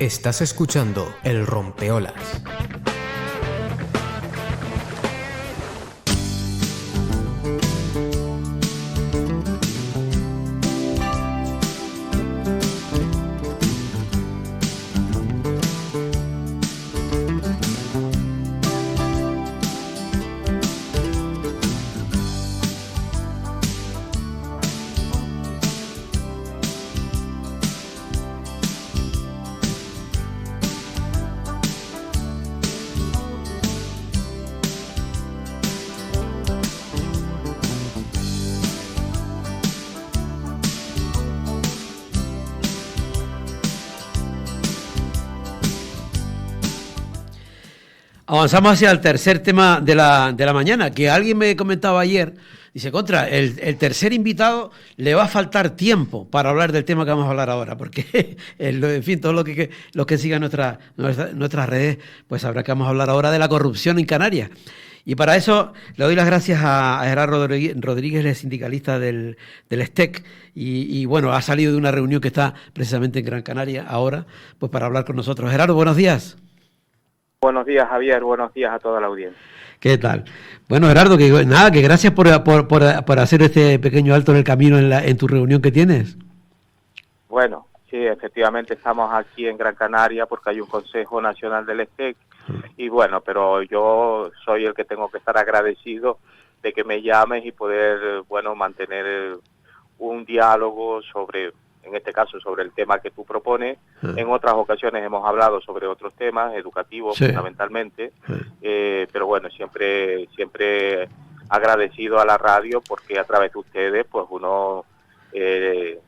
Estás escuchando El Rompeolas. Avanzamos hacia el tercer tema de la mañana, que alguien me comentaba ayer. Dice, el tercer invitado le va a faltar tiempo para hablar del tema que vamos a hablar ahora, porque, en fin, todos los que sigan nuestras redes, pues sabrá que vamos a hablar ahora de la corrupción en Canarias. Y para eso le doy las gracias a Gerardo Rodríguez, el sindicalista del STEC, y bueno, ha salido de una reunión que está precisamente en Gran Canaria ahora, pues para hablar con nosotros. Gerardo, buenos días. Buenos días, Javier. Buenos días a toda la audiencia. ¿Qué tal? Bueno, Gerardo, que gracias por hacer este pequeño alto en el camino en tu reunión que tienes. Bueno, sí, efectivamente estamos aquí en Gran Canaria porque hay un Consejo Nacional del STEC y bueno, pero yo soy el que tengo que estar agradecido de que me llames y poder, bueno, mantener un diálogo sobre, en este caso, sobre el tema que tú propones. En otras ocasiones hemos hablado sobre otros temas, educativos fundamentalmente, pero bueno, siempre agradecido a la radio porque a través de ustedes, pues uno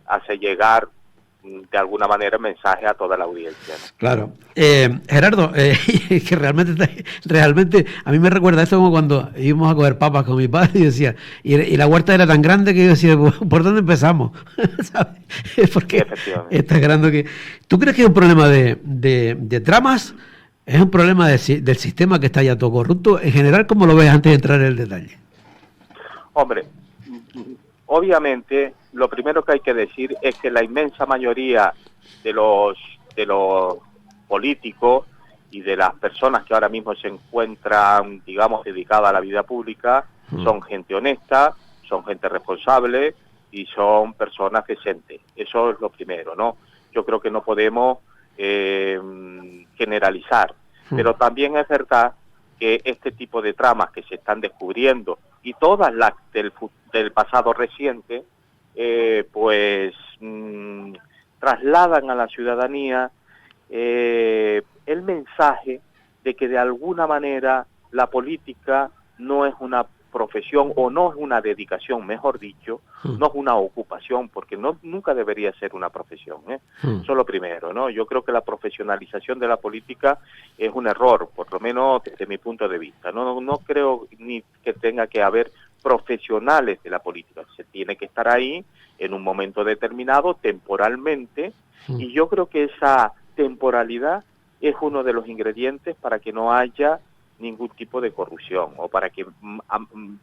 hace llegar de alguna manera el mensaje a toda la audiencia, ¿no? Claro. Gerardo, que realmente a mí me recuerda esto como cuando íbamos a coger papas con mi padre y decía, y la huerta era tan grande que yo decía, ¿por dónde empezamos? ¿Sabes? Porque es tan grande que... ¿Tú crees que es un problema de tramas? ¿Es un problema del sistema que está ya todo corrupto? En general, ¿cómo lo ves antes de entrar en el detalle? Hombre, obviamente, lo primero que hay que decir es que la inmensa mayoría de los políticos y de las personas que ahora mismo se encuentran, digamos, dedicadas a la vida pública, son gente honesta, son gente responsable y son personas decentes. Eso es lo primero, ¿no? Yo creo que no podemos generalizar, pero también es verdad que este tipo de tramas que se están descubriendo y todas las del pasado reciente, trasladan a la ciudadanía el mensaje de que de alguna manera la política no es una profesión o no es una dedicación, mejor dicho, no es una ocupación, porque nunca debería ser una profesión, Eso es lo primero, ¿no? Yo creo que la profesionalización de la política es un error, por lo menos desde mi punto de vista. No creo ni que tenga que haber profesionales de la política, se tiene que estar ahí en un momento determinado, temporalmente, y yo creo que esa temporalidad es uno de los ingredientes para que no haya ningún tipo de corrupción o para que,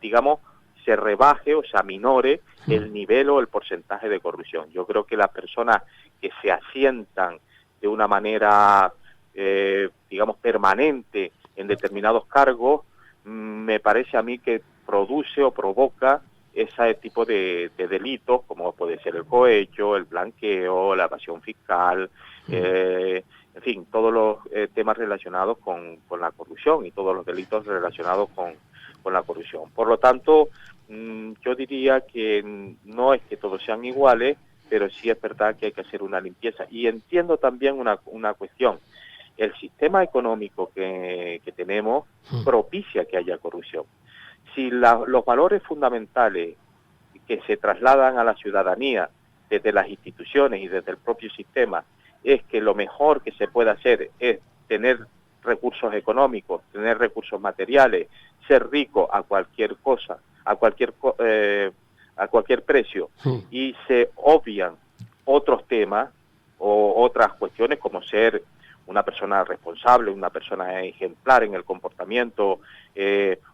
digamos, se rebaje o se aminore el nivel o el porcentaje de corrupción. Yo creo que las personas que se asientan de una manera, digamos, permanente en determinados cargos, me parece a mí que produce o provoca ese tipo de delitos, como puede ser el cohecho, el blanqueo, la evasión fiscal, en fin, todos los temas relacionados con la corrupción y todos los delitos relacionados con la corrupción. Por lo tanto, yo diría que no es que todos sean iguales, pero sí es verdad que hay que hacer una limpieza. Y entiendo también una cuestión. El sistema económico que tenemos propicia que haya corrupción. Si los valores fundamentales que se trasladan a la ciudadanía desde las instituciones y desde el propio sistema es que lo mejor que se puede hacer es tener recursos económicos, tener recursos materiales, ser rico a cualquier cosa, a cualquier precio, y se obvian otros temas o otras cuestiones como ser una persona responsable, una persona ejemplar en el comportamiento,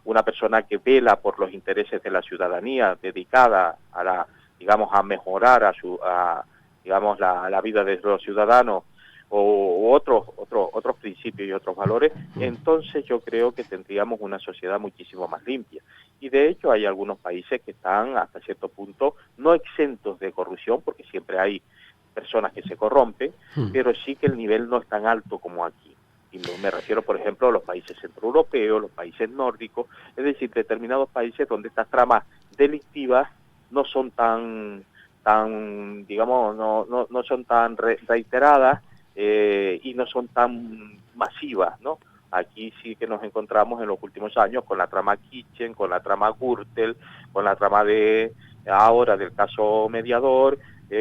una persona que vela por los intereses de la ciudadanía, dedicada a mejorar la vida de los ciudadanos, o otros principios y otros valores, entonces yo creo que tendríamos una sociedad muchísimo más limpia. Y de hecho hay algunos países que están hasta cierto punto no exentos de corrupción, porque siempre hay personas que se corrompen, pero sí que el nivel no es tan alto como aquí. Y me refiero, por ejemplo, a los países centroeuropeos, los países nórdicos, es decir, determinados países donde estas tramas delictivas no son tan digamos, no son tan reiteradas y no son tan masivas, ¿no? Aquí sí que nos encontramos en los últimos años con la trama Kitchen, con la trama Gürtel, con la trama de ahora del caso Mediador,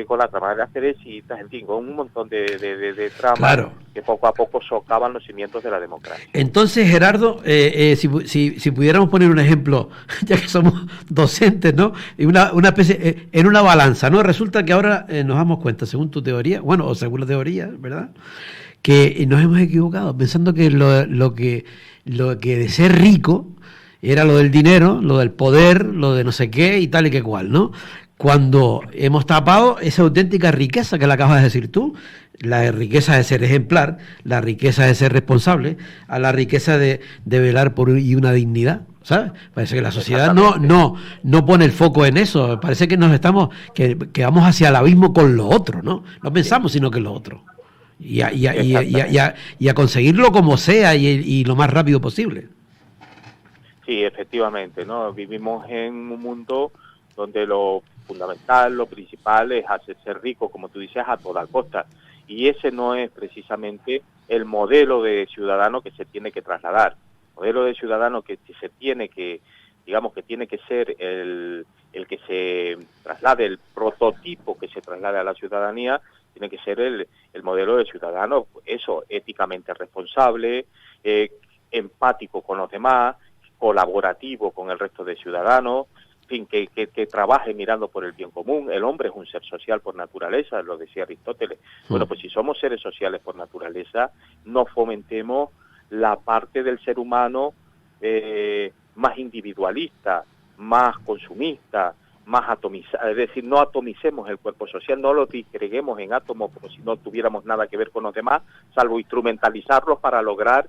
con la trama de las Teresitas, en fin, con un montón de tramas Claro. que poco a poco socavan los cimientos de la democracia. Entonces, Gerardo, si pudiéramos poner un ejemplo, ya que somos docentes, ¿no? Y una especie, en una balanza, ¿no? Resulta que ahora nos damos cuenta, según tu teoría, bueno, o según la teoría, ¿verdad?, que nos hemos equivocado, pensando que lo que de ser rico era lo del dinero, lo del poder, lo de no sé qué y tal y que cual, ¿no? Cuando hemos tapado esa auténtica riqueza que la acabas de decir tú, la riqueza de ser ejemplar, la riqueza de ser responsable, a la riqueza de velar por una dignidad, ¿sabes? Parece que la sociedad no pone el foco en eso, parece que que vamos hacia el abismo con lo otro, ¿no? No pensamos sino que lo otro. Y a conseguirlo como sea y lo más rápido posible. Sí, efectivamente, ¿no? Vivimos en un mundo donde lo fundamental, lo principal es hacerse rico, como tú dices, a toda costa. Y ese no es precisamente el modelo de ciudadano que se tiene que trasladar. El modelo de ciudadano que se tiene que, digamos que tiene que ser el que se traslade, el prototipo que se traslade a la ciudadanía, tiene que ser el modelo de ciudadano, eso, éticamente responsable, empático con los demás, colaborativo con el resto de ciudadanos, en fin, que trabaje mirando por el bien común. El hombre es un ser social por naturaleza, lo decía Aristóteles. Bueno, pues si somos seres sociales por naturaleza, no fomentemos la parte del ser humano más individualista, más consumista, más atomizada, es decir, no atomicemos el cuerpo social, no lo disgreguemos en átomos como si no tuviéramos nada que ver con los demás, salvo instrumentalizarlos para lograr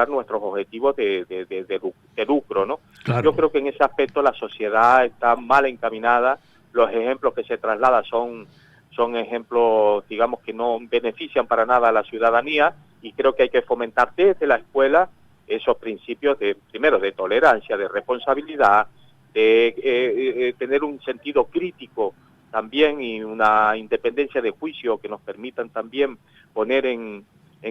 nuestros objetivos de lucro, ¿no? Claro. Yo creo que en ese aspecto la sociedad está mal encaminada, los ejemplos que se trasladan son ejemplos, digamos, que no benefician para nada a la ciudadanía, y creo que hay que fomentar desde la escuela esos principios primero de tolerancia, de responsabilidad, de tener un sentido crítico también y una independencia de juicio que nos permitan también poner en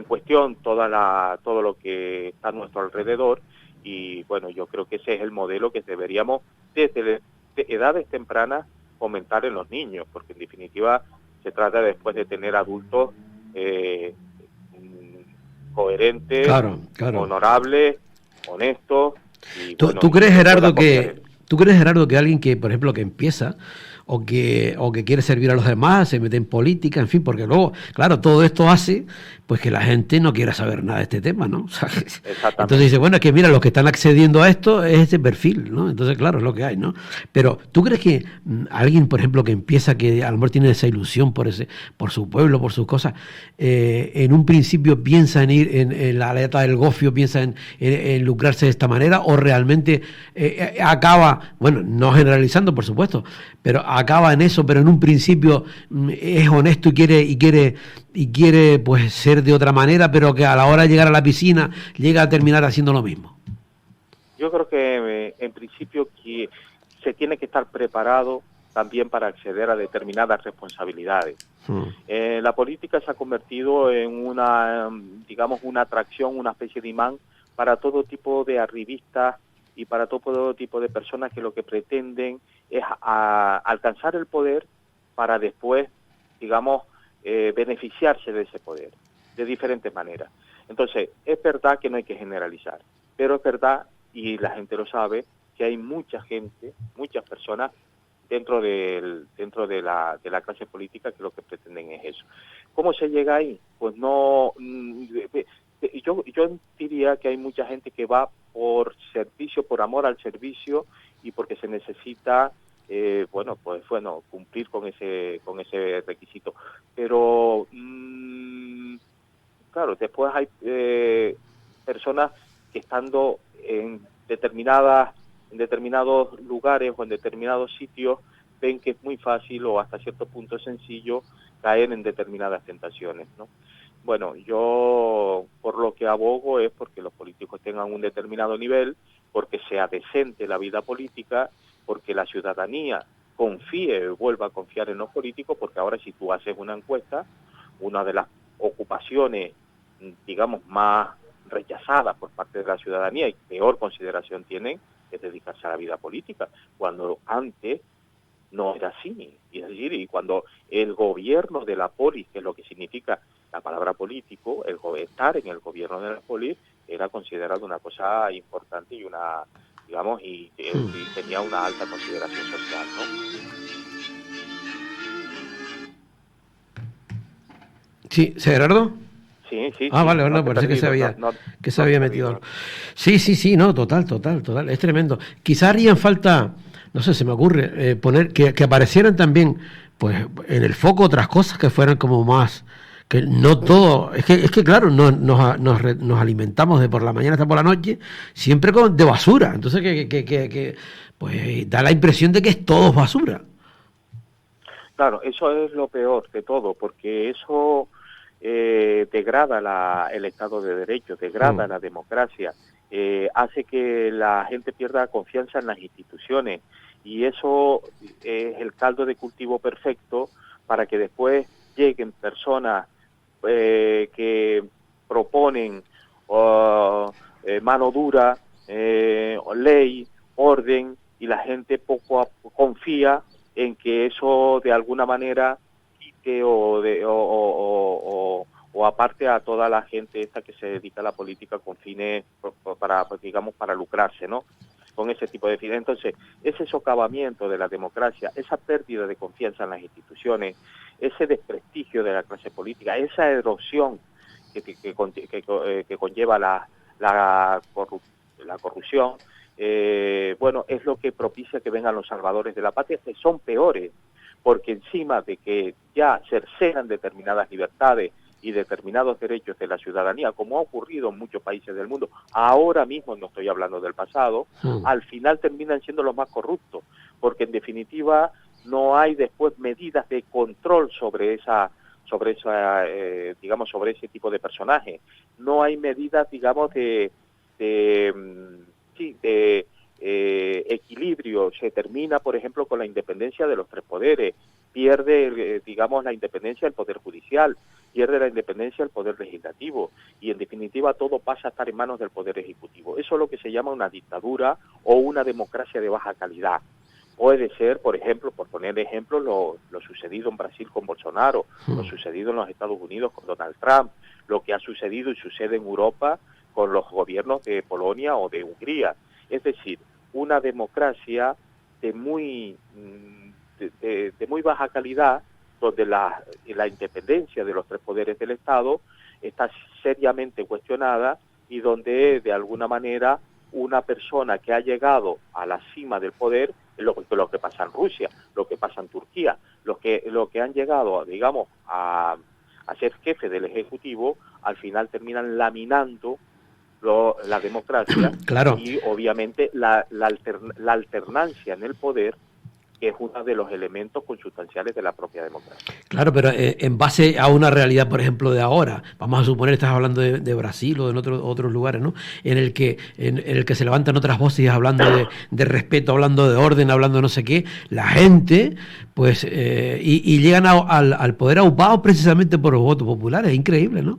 cuestión todo lo que está a nuestro alrededor. Y bueno, yo creo que ese es el modelo que deberíamos desde edades tempranas fomentar en los niños, porque en definitiva se trata después de tener adultos coherentes, Claro. honorables, honestos. Y, ¿Tú crees, Gerardo, que alguien que, por ejemplo, que empieza o que quiere servir a los demás, se mete en política, en fin, porque luego, claro, todo esto hace pues que la gente no quiera saber nada de este tema, ¿no? O sea, entonces dice, bueno, es que mira, los que están accediendo a esto es este perfil, ¿no? Entonces, claro, es lo que hay, ¿no? Pero, ¿tú crees que alguien, por ejemplo, que empieza, que a lo mejor tiene esa ilusión por su pueblo, por sus cosas, en un principio piensa en ir en la aleta del gofio, piensa en lucrarse de esta manera, o realmente acaba, bueno, no generalizando, por supuesto, pero acaba en eso, pero en un principio es honesto y quiere pues ser de otra manera, pero que a la hora de llegar a la piscina llega a terminar haciendo lo mismo? Yo creo que en principio que se tiene que estar preparado también para acceder a determinadas responsabilidades. La política se ha convertido en una atracción, una especie de imán para todo tipo de arribistas y para todo tipo de personas que lo que pretenden es alcanzar el poder para después, digamos, beneficiarse de ese poder, de diferentes maneras. Entonces, es verdad que no hay que generalizar, pero es verdad, y la gente lo sabe, que hay mucha gente, muchas personas dentro de la clase política que lo que pretenden es eso. ¿Cómo se llega ahí? Pues no... Yo diría que hay mucha gente que va por servicio, por amor al servicio y porque se necesita cumplir con ese requisito. Pero claro, después hay personas que estando en determinados lugares o en determinados sitios ven que es muy fácil o hasta cierto punto sencillo caer en determinadas tentaciones, ¿no? Bueno, yo por lo que abogo es porque los políticos tengan un determinado nivel, porque sea decente la vida política, porque la ciudadanía confíe, vuelva a confiar en los políticos, porque ahora si tú haces una encuesta, una de las ocupaciones, digamos, más rechazadas por parte de la ciudadanía y peor consideración tienen es dedicarse a la vida política, cuando antes no era así. Y es decir, y cuando el gobierno de la polis, que es lo que significa la palabra político, estar en el gobierno de la polis era considerado una cosa importante y una, digamos, y tenía una alta consideración social, ¿no? Sí, ¿Gerardo? Sí, sí. Ah, sí, vale, no no, te he parece que se perdido, había, que se no te había he metido. perdido. Sí, no, total, es tremendo. Quizás harían falta, no sé, se me ocurre, poner que aparecieran también, pues, en el foco otras cosas que fueran como más, que no todo, es que claro, nos alimentamos de por la mañana hasta por la noche, siempre de basura, entonces pues da la impresión de que es todo basura. Claro, eso es lo peor de todo, porque eso degrada el Estado de Derecho, degrada la democracia, hace que la gente pierda confianza en las instituciones y eso es el caldo de cultivo perfecto para que después lleguen personas que proponen mano dura, ley, orden y la gente confía en que eso de alguna manera quite o aparte a toda la gente esta que se dedica a la política con fines para lucrarse, ¿no? Con ese tipo de fines. Entonces, ese socavamiento de la democracia, esa pérdida de confianza en las instituciones, ese desprestigio de la clase política, esa erosión que conlleva la corrupción, bueno, es lo que propicia que vengan los salvadores de la patria, que son peores, porque encima de que ya cercenan determinadas libertades y determinados derechos de la ciudadanía, como ha ocurrido en muchos países del mundo, ahora mismo no estoy hablando del pasado, al final terminan siendo los más corruptos, porque en definitiva no hay después medidas de control sobre ese tipo de personajes, no hay medidas, digamos, de equilibrio. Se termina, por ejemplo, con la independencia de los tres poderes, pierde, digamos, la independencia del poder judicial, pierde la independencia del poder legislativo y en definitiva todo pasa a estar en manos del poder ejecutivo. Eso es lo que se llama una dictadura o una democracia de baja calidad. Puede ser, por ejemplo, por poner ejemplo, lo sucedido en Brasil con Bolsonaro, lo sucedido en los Estados Unidos con Donald Trump, lo que ha sucedido y sucede en Europa con los gobiernos de Polonia o de Hungría. Es decir, una democracia de muy baja calidad, donde la independencia de los tres poderes del Estado está seriamente cuestionada y donde de alguna manera una persona que ha llegado a la cima del poder, lo que pasa en Rusia, lo que pasa en Turquía, lo que han llegado, digamos, a ser jefe del Ejecutivo, al final terminan laminando la democracia. Claro. Y obviamente la alternancia en el poder, que es uno de los elementos consustanciales de la propia democracia. Claro, pero en base a una realidad, por ejemplo, de ahora, vamos a suponer, estás hablando de Brasil o de otros lugares, ¿no? En el que se levantan otras voces hablando de respeto, hablando de orden, hablando de no sé qué, la gente, pues, y llegan al poder aupados precisamente por los votos populares, es increíble, ¿no?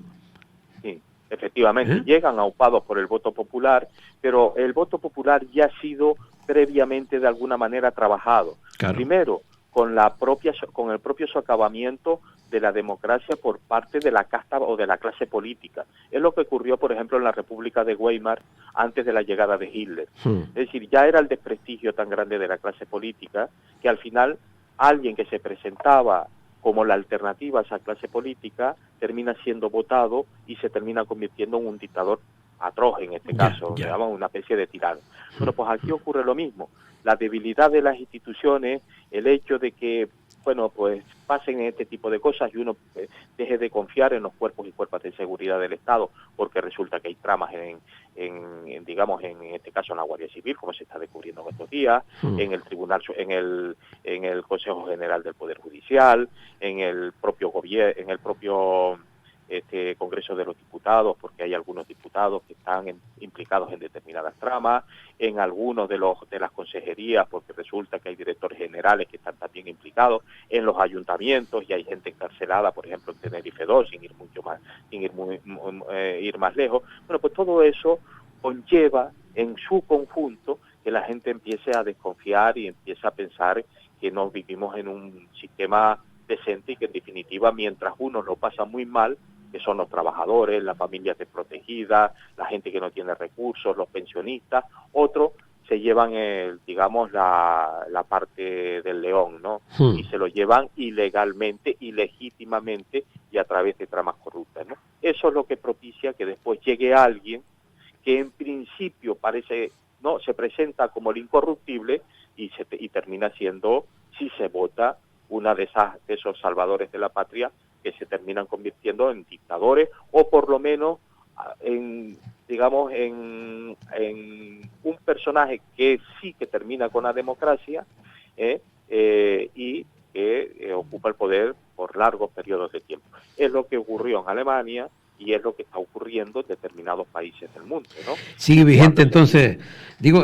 Sí, efectivamente, llegan aupados por el voto popular, pero el voto popular ya ha sido previamente de alguna manera trabajado. Claro. Primero, con el propio socavamiento de la democracia por parte de la casta o de la clase política. Es lo que ocurrió, por ejemplo, en la República de Weimar antes de la llegada de Hitler. Es decir, ya era el desprestigio tan grande de la clase política que al final alguien que se presentaba como la alternativa a esa clase política termina siendo votado y se termina convirtiendo en un dictador atroz en este caso, digamos, una especie de tirano. Bueno, pues aquí ocurre lo mismo. La debilidad de las instituciones, el hecho de que bueno, pues pasen este tipo de cosas y uno deje de confiar en los cuerpos y cuerpos de seguridad del Estado, porque resulta que hay tramas digamos, en este caso en la Guardia Civil, como se está descubriendo en estos días, en el Tribunal, en el Consejo General del Poder Judicial, en el propio gobierno, en el propio Congreso de los Diputados, porque hay algunos diputados que están implicados en determinadas tramas, en algunos de las consejerías, porque resulta que hay directores generales que están también implicados, en los ayuntamientos, y hay gente encarcelada, por ejemplo, en Tenerife 2, sin ir mucho más, sin ir más lejos. Bueno, pues todo eso conlleva en su conjunto que la gente empiece a desconfiar y empiece a pensar que no vivimos en un sistema decente y que en definitiva, mientras unos lo pasan muy mal, que son los trabajadores, las familias desprotegidas, la gente que no tiene recursos, los pensionistas, otros se llevan, digamos, la parte del león, ¿no? Y se lo llevan ilegalmente, ilegítimamente y a través de tramas corruptas, ¿no? Eso es lo que propicia que después llegue alguien que en principio parece, ¿no?, se presenta como el incorruptible y termina siendo, si se vota, una de esos salvadores de la patria que se terminan convirtiendo en dictadores o por lo menos digamos en un personaje que sí que termina con la democracia y que ocupa el poder por largos periodos de tiempo. Es lo que ocurrió en Alemania y es lo que está ocurriendo en determinados países del mundo, ¿no? Sigue vigente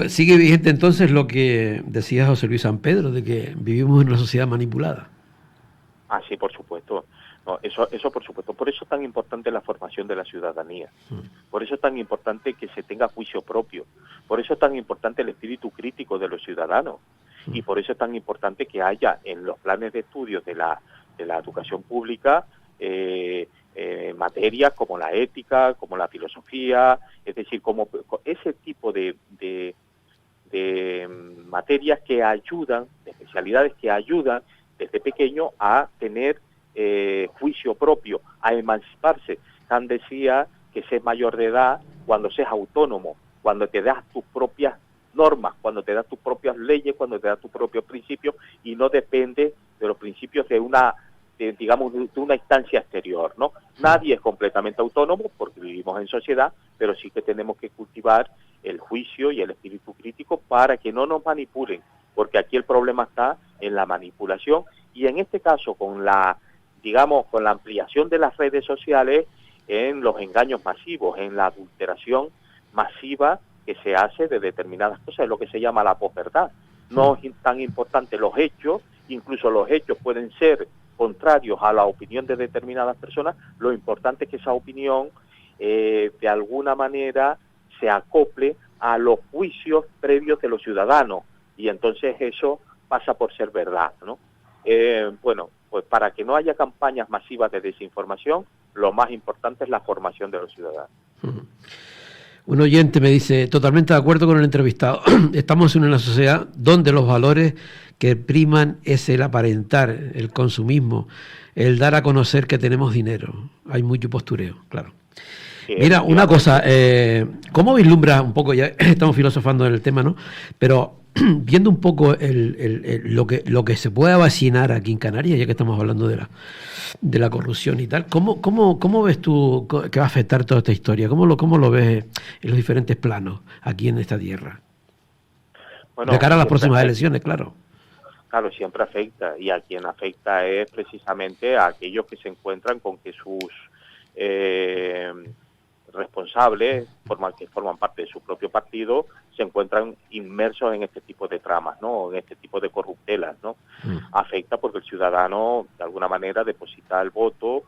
sigue vigente entonces lo que decía José Luis San Pedro, de que vivimos en una sociedad manipulada. Ah, sí, por supuesto. No, eso por supuesto. Por eso es tan importante la formación de la ciudadanía. Por eso es tan importante que se tenga juicio propio. Por eso es tan importante el espíritu crítico de los ciudadanos. Y por eso es tan importante que haya en los planes de estudios de la educación pública materias como la ética, como la filosofía, es decir, como ese tipo de materias que ayudan, de especialidades que ayudan desde pequeño a tener juicio propio, a emanciparse. Kant decía que se es mayor de edad cuando seas autónomo, cuando te das tus propias normas, cuando te das tus propias leyes, cuando te das tus propios principios y no depende de los principios de una instancia exterior, ¿no? Nadie es completamente autónomo porque vivimos en sociedad, pero sí que tenemos que cultivar el juicio y el espíritu crítico para que no nos manipulen, porque aquí el problema está en la manipulación y en este caso con la ampliación de las redes sociales, en los engaños masivos, en la adulteración masiva que se hace de determinadas cosas, es lo que se llama la posverdad. No es tan importante los hechos, incluso los hechos pueden ser contrarios a la opinión de determinadas personas, lo importante es que esa opinión de alguna manera se acople a los juicios previos de los ciudadanos y entonces eso pasa por ser verdad, ¿no? Bueno, pues para que no haya campañas masivas de desinformación, lo más importante es la formación de los ciudadanos. Un oyente me dice, totalmente de acuerdo con el entrevistado, estamos en una sociedad donde los valores que priman es el aparentar, el consumismo, el dar a conocer que tenemos dinero. Hay mucho postureo, claro. Sí, mira, una cosa, ¿cómo vislumbras un poco, ya estamos filosofando en el tema, ¿no? Pero viendo un poco lo que se puede vacinar aquí en Canarias, ya que estamos hablando de la corrupción y tal, ¿cómo ves tú que va a afectar toda esta historia? ¿Cómo lo ves en los diferentes planos aquí en esta tierra? Bueno, de cara a las próximas elecciones, claro. Claro, siempre afecta, y a quien afecta es precisamente a aquellos que se encuentran con que sus responsables, que forman parte de su propio partido, se encuentran inmersos en este tipo de tramas, ¿no? En este tipo de corruptelas, ¿no? Afecta porque el ciudadano, de alguna manera, deposita el voto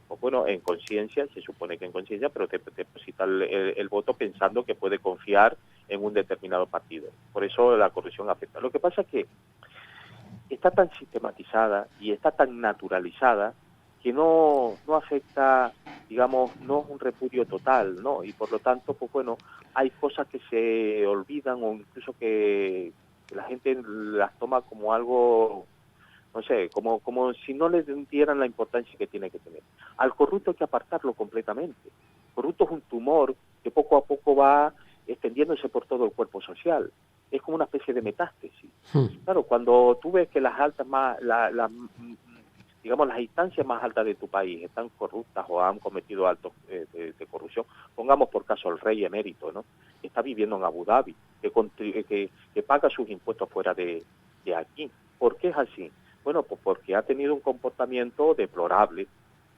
pues bueno, en conciencia, se supone que en conciencia, pero deposita el voto pensando que puede confiar en un determinado partido. Por eso la corrupción afecta. Lo que pasa es que está tan sistematizada y está tan naturalizada que no afecta, digamos, no es un repudio total, ¿no? Y por lo tanto, pues bueno, hay cosas que se olvidan o incluso que la gente las toma como algo, no sé, como si no les dieran la importancia que tiene que tener. Al corrupto hay que apartarlo completamente. El corrupto es un tumor que poco a poco va extendiéndose por todo el cuerpo social. es como una especie de metástasis. Claro, cuando tú ves que las altas más, digamos, las instancias más altas de tu país están corruptas o han cometido actos de corrupción, pongamos por caso el rey emérito, ¿no? Que está viviendo en Abu Dhabi, que paga sus impuestos fuera de aquí. ¿Por qué es así? Bueno, pues porque ha tenido un comportamiento deplorable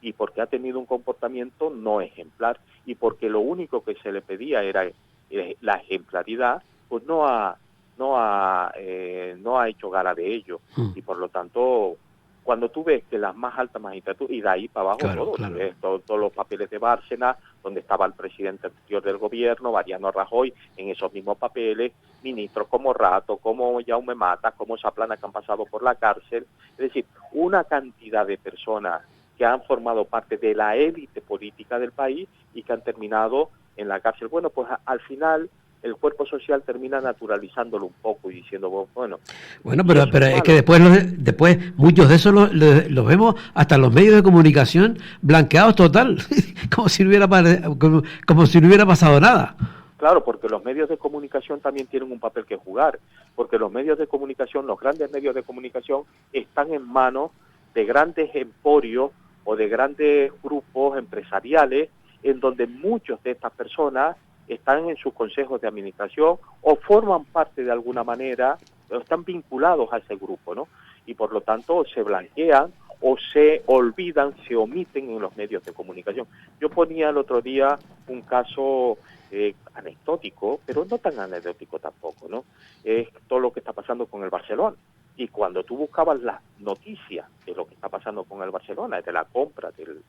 y porque ha tenido un comportamiento no ejemplar y porque lo único que se le pedía era la ejemplaridad, pues no ha hecho gala de ello. Y por lo tanto, cuando tú ves que las más altas magistraturas, y de ahí para abajo Claro, todo, claro. ves todos los papeles de Bárcenas, donde estaba el presidente anterior del gobierno, Mariano Rajoy, en esos mismos papeles, ministros como Rato, como Jaume Matas, como Zaplana, que han pasado por la cárcel, es decir, una cantidad de personas que han formado parte de la élite política del país y que han terminado en la cárcel. Bueno, pues al final el cuerpo social termina naturalizándolo un poco y diciendo, bueno, pero es que después muchos de esos los vemos hasta en los medios de comunicación blanqueados total, como si no hubiera pasado nada. Claro, porque los medios de comunicación también tienen un papel que jugar, porque los medios de comunicación, los grandes medios de comunicación, están en manos de grandes emporios o de grandes grupos empresariales en donde muchos de estas personas están en sus consejos de administración o forman parte de alguna manera, o están vinculados a ese grupo, ¿no? Y por lo tanto se blanquean o se olvidan, se omiten en los medios de comunicación. Yo ponía el otro día un caso anecdótico, pero no tan anecdótico tampoco, ¿no? Es todo lo que está pasando con el Barcelona. Y cuando tú buscabas las noticias de lo que está pasando con el Barcelona, de la compra del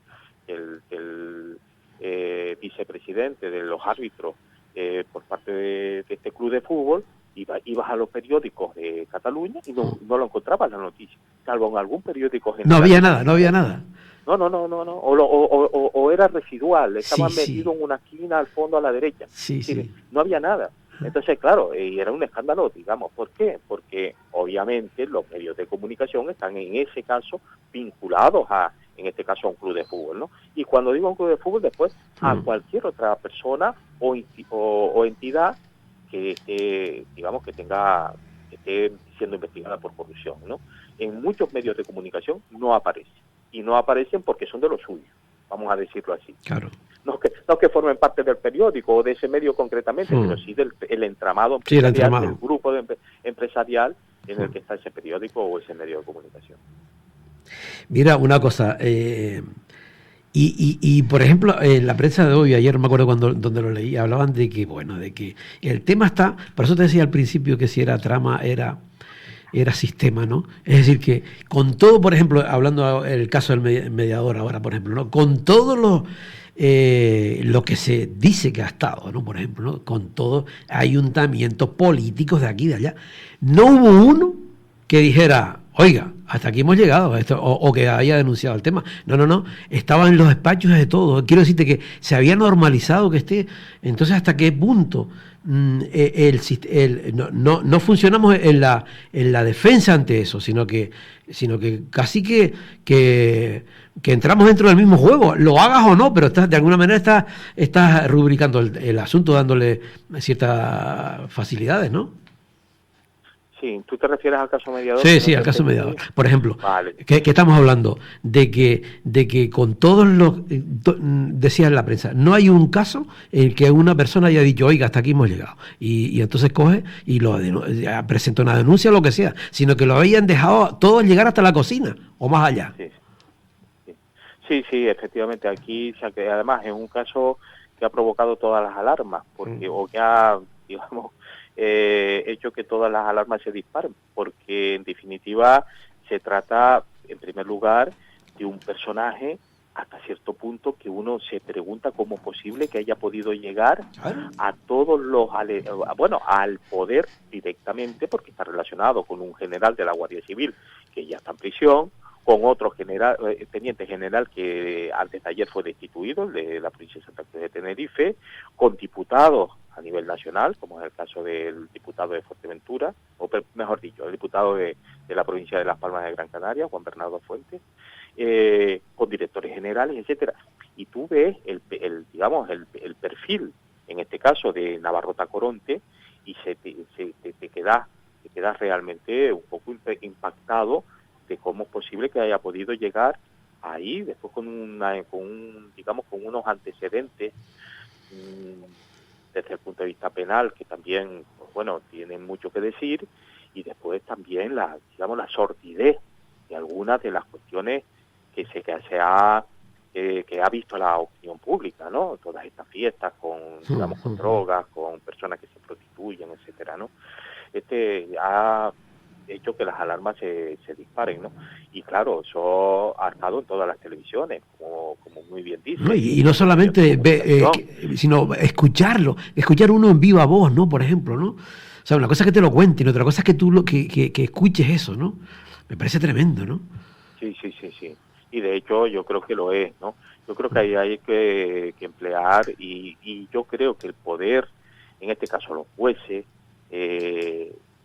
vicepresidente, de los árbitros por parte de este club de fútbol, ibas a los periódicos de Cataluña y no lo encontrabas la noticia, salvo en algún periódico general. No había nada. No. O era residual, estaba metido en una esquina al fondo a la derecha. Sí. No había nada. Entonces, claro, y era un escándalo, digamos. ¿Por qué? Porque obviamente los medios de comunicación están en ese caso vinculados en este caso a un club de fútbol, ¿no? Y cuando digo un club de fútbol, después a cualquier otra persona o entidad que esté, digamos, que esté siendo investigada por corrupción, ¿no? En muchos medios de comunicación no aparece. Y no aparecen porque son de los suyos, vamos a decirlo así. Claro. No que formen parte del periódico o de ese medio concretamente, pero sí del entramado empresarial, del grupo empresarial en el que está ese periódico o ese medio de comunicación. Mira, una cosa, y por ejemplo, en la prensa de hoy, ayer me acuerdo donde lo leí, hablaban de que el tema está, por eso te decía al principio que si era trama, era sistema, ¿no? Es decir, que con todo, por ejemplo, hablando del caso del mediador ahora, por ejemplo, ¿no? Con todo lo que se dice que ha estado, ¿no? Por ejemplo, ¿no? Con todos ayuntamientos políticos de aquí y de allá, no hubo uno que dijera, oiga, hasta aquí hemos llegado, o que haya denunciado el tema. No, estaba en los despachos de todo. Quiero decirte que se había normalizado que esté. Entonces, ¿hasta qué punto no funcionamos en la defensa ante eso, sino que casi que entramos dentro del mismo juego, lo hagas o no, pero de alguna manera estás rubricando el asunto, dándole ciertas facilidades, ¿no? Sí, ¿tú te refieres al caso mediador? Sí, al caso mediador. Por ejemplo, vale. que estamos hablando de que con todos los... decía en la prensa, no hay un caso en que una persona haya dicho, oiga, hasta aquí hemos llegado. Y entonces coge y presenta una denuncia o lo que sea, sino que lo habían dejado todos llegar hasta la cocina o más allá. Sí, efectivamente. Aquí, además, es un caso que ha provocado todas las alarmas, porque o que ha, digamos... hecho que todas las alarmas se disparen, porque en definitiva se trata, en primer lugar, de un personaje hasta cierto punto que uno se pregunta cómo es posible que haya podido llegar a todos al poder directamente, porque está relacionado con un general de la Guardia Civil que ya está en prisión, con otro teniente general que antes de ayer fue destituido, de la provincia de Santa Cruz de Tenerife, con diputados a nivel nacional, como es el caso del diputado de Fuerteventura, o mejor dicho, el diputado de la provincia de Las Palmas de Gran Canaria, Juan Bernardo Fuentes, con directores generales, etcétera. Y tú ves el perfil, en este caso de Navarrota Coronte, y te realmente un poco impactado de cómo es posible que haya podido llegar ahí, después digamos, con unos antecedentes desde el punto de vista penal que también, pues bueno, tienen mucho que decir, y después también la sordidez de algunas de las cuestiones que ha visto la opinión pública, ¿no? Todas estas fiestas con drogas, con personas que se prostituyen, etcétera, ¿no? Ha hecho que las alarmas se disparen, ¿no? Y claro, eso ha estado en todas las televisiones, como muy bien dice. No, y no solamente sino escuchar uno en viva voz, ¿no? Por ejemplo, ¿no? O sea, una cosa es que te lo cuenten, otra cosa es que tú que escuches eso, ¿no? Me parece tremendo, ¿no? Sí. Y de hecho yo creo que lo es, ¿no? Yo creo que ahí hay que emplear, y yo creo que el poder, en este caso los jueces,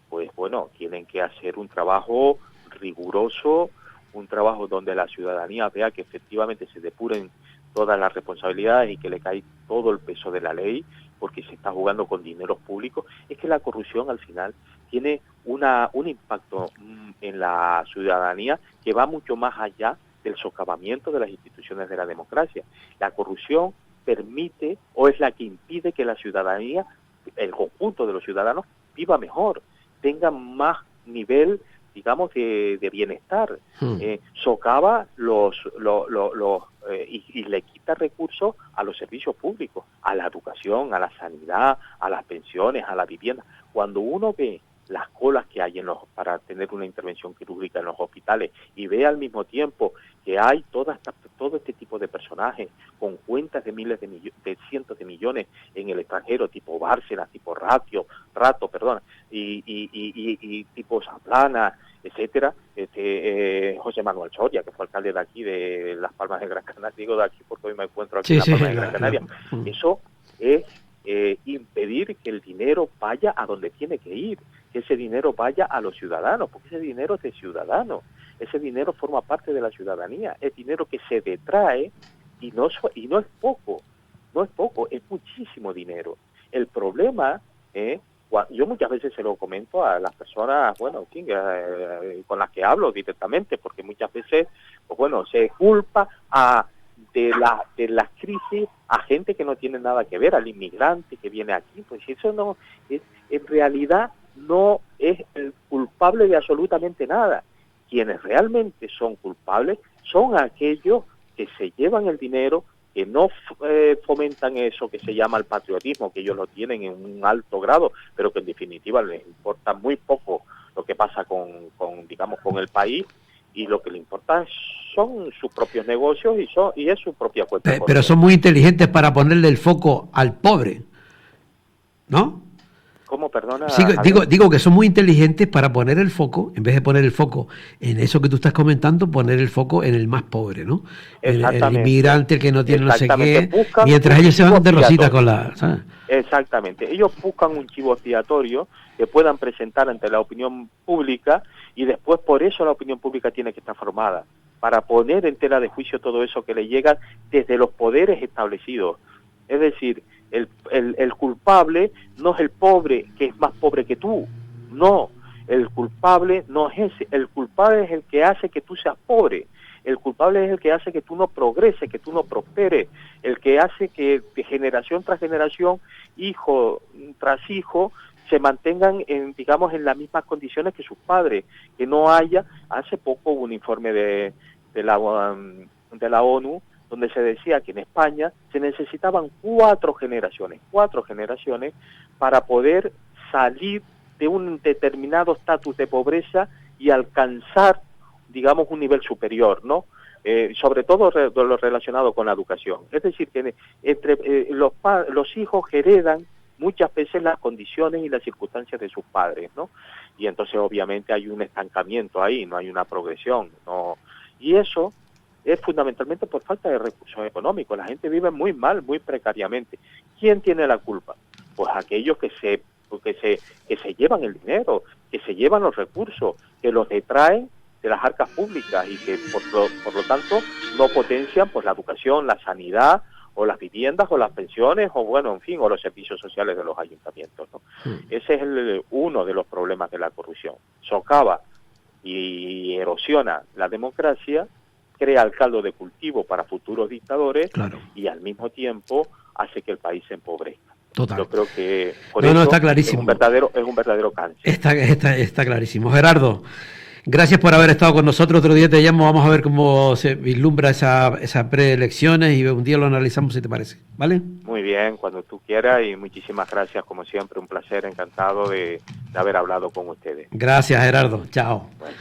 pues bueno, tienen que hacer un trabajo riguroso, un trabajo donde la ciudadanía vea que efectivamente se depuren todas las responsabilidades y que le cae todo el peso de la ley, porque se está jugando con dineros públicos. Es que la corrupción al final tiene un impacto en la ciudadanía que va mucho más allá del socavamiento de las instituciones de la democracia. La corrupción permite o es la que impide que la ciudadanía, el conjunto de los ciudadanos, viva mejor, tenga más nivel, digamos, de bienestar. Socava y le quita recursos a los servicios públicos, a la educación, a la sanidad, a las pensiones, a la vivienda. Cuando uno ve las colas que hay para tener una intervención quirúrgica en los hospitales y ve al mismo tiempo que hay todo este tipo de personajes con cuentas de miles de cientos de millones en el extranjero, tipo Bárcenas, tipo Rato, y tipo Zaplana, etcétera, José Manuel Soria, que fue alcalde de aquí, de Las Palmas de Gran Canaria, digo de aquí porque hoy me encuentro aquí en Las Palmas de Gran Canaria. Eso es impedir que el dinero vaya a donde tiene que ir, que ese dinero vaya a los ciudadanos, porque ese dinero es de ciudadanos, ese dinero forma parte de la ciudadanía, es dinero que se detrae y no es poco, es muchísimo dinero. El problema yo muchas veces se lo comento a las personas, bueno, con las que hablo directamente, porque muchas veces, pues bueno, se culpa de las crisis a gente que no tiene nada que ver, al inmigrante que viene aquí, pues eso no es, en realidad no es el culpable de absolutamente nada. Quienes realmente son culpables son aquellos que se llevan el dinero, que no fomentan eso que se llama el patriotismo, que ellos lo tienen en un alto grado, pero que en definitiva les importa muy poco lo que pasa con el país, y lo que le importa son sus propios negocios y es su propia cuenta. Pero son muy inteligentes para ponerle el foco al pobre, ¿no? ¿Cómo? Perdona. Sí, digo que son muy inteligentes para poner el foco, en vez de poner el foco en eso que tú estás comentando, poner el foco en el más pobre, ¿no? El inmigrante, el que no tiene no sé qué, mientras ellos se van de rosita con la... ¿sabes? Exactamente. Ellos buscan un chivo expiatorio que puedan presentar ante la opinión pública, y después por eso la opinión pública tiene que estar formada, para poner en tela de juicio todo eso que le llega desde los poderes establecidos. Es decir, el culpable no es el pobre que es más pobre que tú, no, el culpable no es ese, el culpable es el que hace que tú seas pobre, el culpable es el que hace que tú no progreses, que tú no prosperes, el que hace que de generación tras generación, hijo tras hijo, se mantengan en las mismas condiciones que sus padres, que no haya. Hace poco hubo un informe de la ONU donde se decía que en España se necesitaban cuatro generaciones para poder salir de un determinado estatus de pobreza y alcanzar, digamos, un nivel superior, ¿no? Sobre todo lo relacionado con la educación. Es decir, que los hijos heredan muchas veces las condiciones y las circunstancias de sus padres, ¿no? Y entonces obviamente hay un estancamiento ahí, no hay una progresión, ¿no? Y eso es fundamentalmente por falta de recursos económicos. La gente vive muy mal, muy precariamente. ¿Quién tiene la culpa? Pues aquellos que se llevan el dinero, que se llevan los recursos, que los detraen de las arcas públicas y que por lo tanto no potencian pues la educación, la sanidad o las viviendas, o las pensiones, o bueno, en fin, o los servicios sociales de los ayuntamientos, ¿no? Ese es uno de los problemas de la corrupción. Socava y erosiona la democracia, crea el caldo de cultivo para futuros dictadores, Claro. y al mismo tiempo hace que el país se empobrezca. Total. Yo creo que por No, eso está clarísimo. es un verdadero cáncer. Está clarísimo. Gerardo, gracias por haber estado con nosotros. Otro día te llamo, vamos a ver cómo se vislumbra esas preelecciones y un día lo analizamos si te parece. ¿Vale? Muy bien, cuando tú quieras, y muchísimas gracias, como siempre, un placer, encantado de haber hablado con ustedes. Gracias, Gerardo. Chao. Bueno.